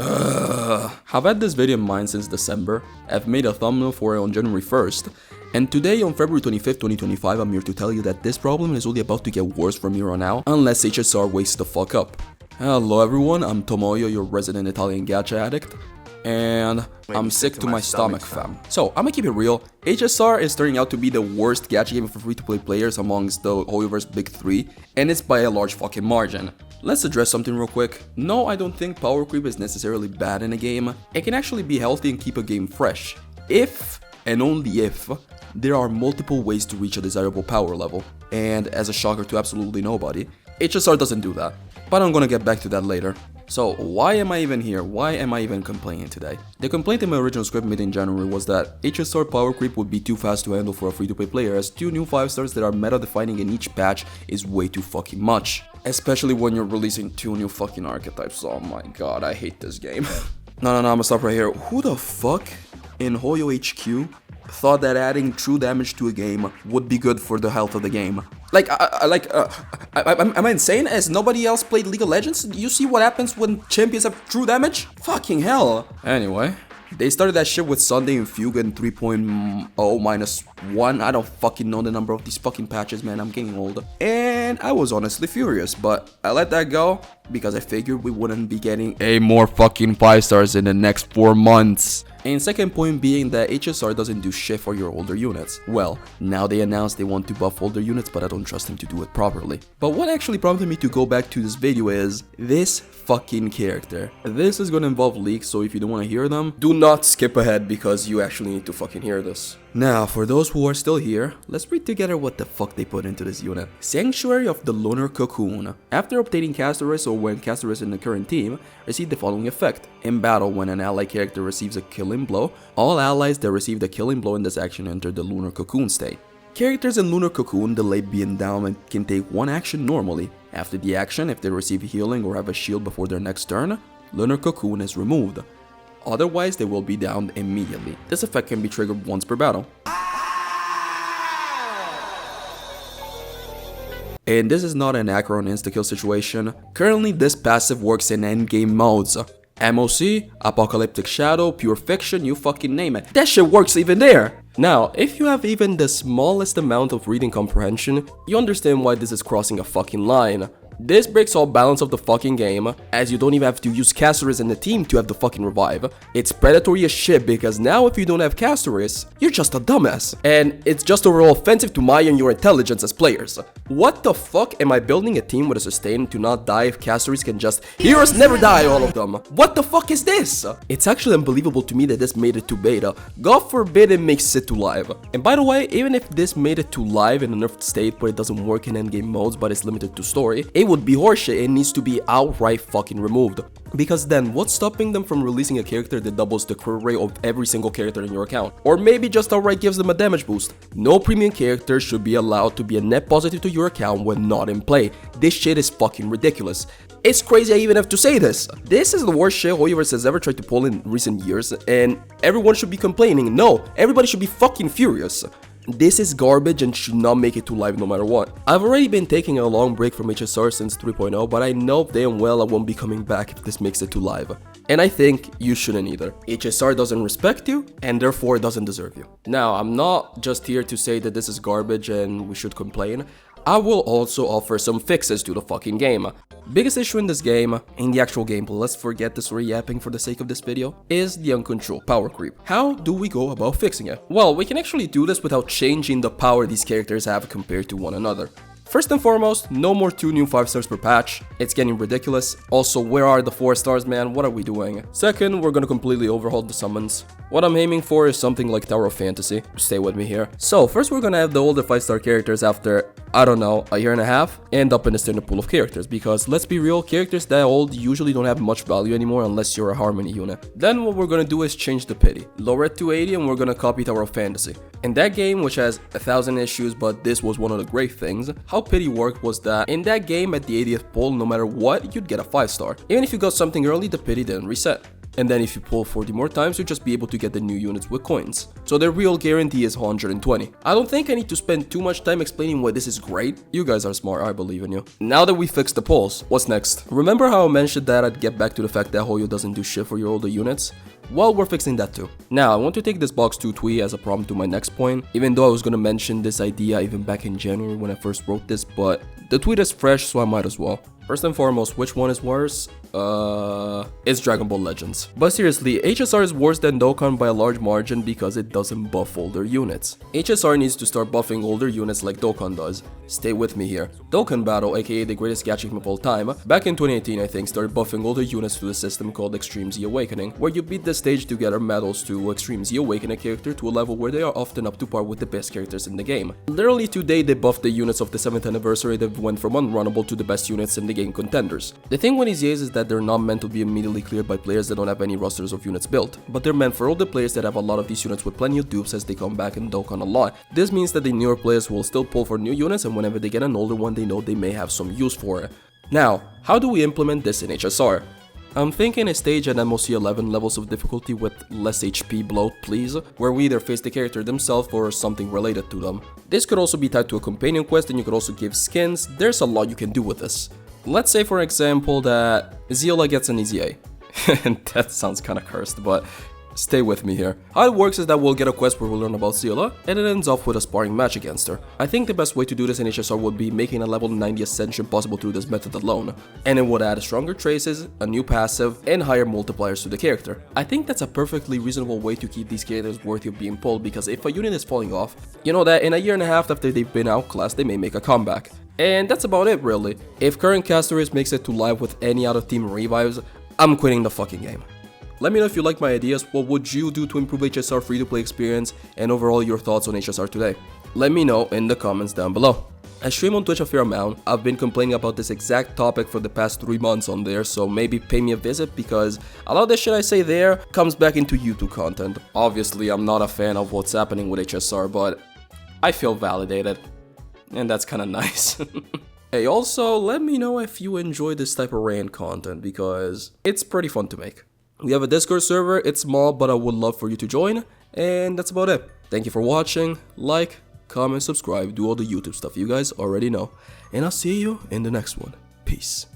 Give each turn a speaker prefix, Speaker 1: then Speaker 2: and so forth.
Speaker 1: I've had this video in mind since December. I've made a thumbnail for it on January 1st. And today on February 25th, 2025, I'm here to tell you that this problem is only about to get worse from here on out, unless HSR wakes the fuck up. Hello everyone, I'm Tomoyou, your resident Italian Gacha addict. And I'm sick to my stomach, fam. So, I'm gonna keep it real. HSR is turning out to be the worst gacha game for free-to-play players amongst the Hoyoverse big three, and it's by a large fucking margin. Let's address something real quick. No, I don't think power creep is necessarily bad in a game. It can actually be healthy and keep a game fresh. If, and only if, there are multiple ways to reach a desirable power level. And as a shocker to absolutely nobody, HSR doesn't do that. But I'm gonna get back to that later. So, why am I even here? Why am I even complaining today? The complaint in my original script made in January was that HSR power creep would be too fast to handle for a free-to-play player, as 2 new 5-stars that are meta-defining in each patch is way too fucking much. Especially when you're releasing 2 new fucking archetypes. Oh my god, I hate this game. No, I'm gonna stop right here. Who the fuck in Hoyo HQ thought that adding true damage to a game would be good for the health of the game? Am I insane? Has nobody else played League of Legends? You see what happens when champions have true damage? Fucking hell. Anyway, they started that shit with Sunday and Fugue and 3.0-1. I don't fucking know the number of these fucking patches, man. I'm getting old. And I was honestly furious, but I let that go because I figured we wouldn't be getting more fucking 5-stars in the next 4 months. And second point being that HSR doesn't do shit for your older units. Well, now they announced they want to buff older units, but I don't trust them to do it properly. But what actually prompted me to go back to this video is this fucking character. This is gonna involve leaks, so if you don't want to hear them, do not skip ahead because you actually need to fucking hear this. Now, for those who are still here, let's read together what the fuck they put into this unit. Sanctuary of the Lunar Cocoon. After updating Castorice, or when Castorice in the current team, received the following effect. In battle, when an ally character receives a killing blow, all allies that received a killing blow in this action enter the Lunar Cocoon state. Characters in Lunar Cocoon delay being down and can take one action normally. After the action, if they receive healing or have a shield before their next turn, Lunar Cocoon is removed. Otherwise, they will be downed immediately. This effect can be triggered once per battle. And this is not an Acheron insta-kill situation. Currently, this passive works in endgame modes. MOC, Apocalyptic Shadow, Pure Fiction, you fucking name it. That shit works even there! Now, if you have even the smallest amount of reading comprehension, you understand why this is crossing a fucking line. This breaks all balance of the fucking game, as you don't even have to use Castorice in the team to have the fucking revive. It's predatory as shit because now if you don't have Castorice, you're just a dumbass. And it's just overall offensive to Maya and your intelligence as players. What the fuck am I building a team with a sustain to not die if Castorice can just heroes never die, all of them? What the fuck is this? It's actually unbelievable to me that this made it to beta. God forbid it makes it to live. And by the way, even if this made it to live in a nerfed state where it doesn't work in endgame modes but is limited to story, it would be horseshit. It needs to be outright fucking removed. Because then, what's stopping them from releasing a character that doubles the crit rate of every single character in your account? Or maybe just outright gives them a damage boost. No premium character should be allowed to be a net positive to your account when not in play. This shit is fucking ridiculous. It's crazy I even have to say this. This is the worst shit Hoyoverse has ever tried to pull in recent years, and everyone should be complaining. No, everybody should be fucking furious. This is garbage and should not make it to live no matter what. I've already been taking a long break from HSR since 3.0, but I know damn well I won't be coming back if this makes it to live. And I think you shouldn't either. HSR doesn't respect you, and therefore doesn't deserve you. Now, I'm not just here to say that this is garbage and we should complain. I will also offer some fixes to the fucking game. Biggest issue in this game, in the actual gameplay, let's forget this re-yapping for the sake of this video, is the uncontrolled power creep. How do we go about fixing it? Well, we can actually do this without changing the power these characters have compared to one another. First and foremost, no more 2 new 5-stars per patch. It's getting ridiculous. Also, where are the 4-stars, man? What are we doing? Second, we're gonna completely overhaul the summons. What I'm aiming for is something like Tower of Fantasy. Stay with me here. So, first we're gonna have the older 5-star characters after, I don't know, a year and a half, end up in the standard pool of characters. Because, let's be real, characters that old usually don't have much value anymore unless you're a Harmony unit. Then what we're gonna do is change the pity. Lower it to 80 and we're gonna copy Tower of Fantasy. In that game, which has 1,000 issues, but this was one of the great things, how pity worked was that in that game at the 80th pull, no matter what, you'd get a 5-star. Even if you got something early, the pity didn't reset. And then if you pull 40 more times, you'll just be able to get the new units with coins. So the real guarantee is 120. I don't think I need to spend too much time explaining why this is great. You guys are smart, I believe in you. Now that we fixed the pulls, what's next? Remember how I mentioned that I'd get back to the fact that Hoyo doesn't do shit for your older units? Well, we're fixing that too. Now, I want to take this box 2 tweet as a prompt to my next point, even though I was gonna mention this idea even back in January when I first wrote this, but the tweet is fresh, so I might as well. First and foremost, which one is worse? It's Dragon Ball Legends. But seriously, HSR is worse than Dokkan by a large margin because it doesn't buff older units. HSR needs to start buffing older units like Dokkan does. Stay with me here. Dokkan Battle, aka the greatest gacha game of all time, back in 2018 I think, started buffing older units through the system called Extreme Z Awakening, where you beat the stage to gather medals to Extreme Z Awaken a character to a level where they are often up to par with the best characters in the game. Literally today they buffed the units of the 7th anniversary that went from unrunnable to the best units in the game contenders. The thing with these EAs is that they're not meant to be immediately cleared by players that don't have any rosters of units built, but they're meant for all the players that have a lot of these units with plenty of dupes as they come back in Dokkan a lot. This means that the newer players will still pull for new units, and whenever they get an older one they know they may have some use for it. Now, how do we implement this in HSR? I'm thinking a stage at MOC 11 levels of difficulty with less HP bloat, please, where we either face the character themselves or something related to them. This could also be tied to a companion quest, and you could also give skins. There's a lot you can do with this. Let's say for example that Ziola gets an easy A. And that sounds kinda cursed, but stay with me here. How it works is that we'll get a quest where we'll learn about Ziola, and it ends off with a sparring match against her. I think the best way to do this in HSR would be making a level 90 ascension possible through this method alone, and it would add stronger traces, a new passive, and higher multipliers to the character. I think that's a perfectly reasonable way to keep these characters worthy of being pulled, because if a unit is falling off, you know that in a year and a half after they've been outclassed, they may make a comeback. And that's about it really. If current Castorice makes it to live with any other team revives, I'm quitting the fucking game. Let me know if you like my ideas, what would you do to improve HSR free-to-play experience, and overall your thoughts on HSR today. Let me know in the comments down below. I stream on Twitch a fair amount. I've been complaining about this exact topic for the past 3 months on there, so maybe pay me a visit because a lot of the shit I say there comes back into YouTube content. Obviously, I'm not a fan of what's happening with HSR, but I feel validated. And that's kinda nice. Hey, also, let me know if you enjoy this type of rant content because it's pretty fun to make. We have a Discord server, it's small, but I would love for you to join, and that's about it. Thank you for watching, like, comment, subscribe, do all the YouTube stuff you guys already know, and I'll see you in the next one. Peace.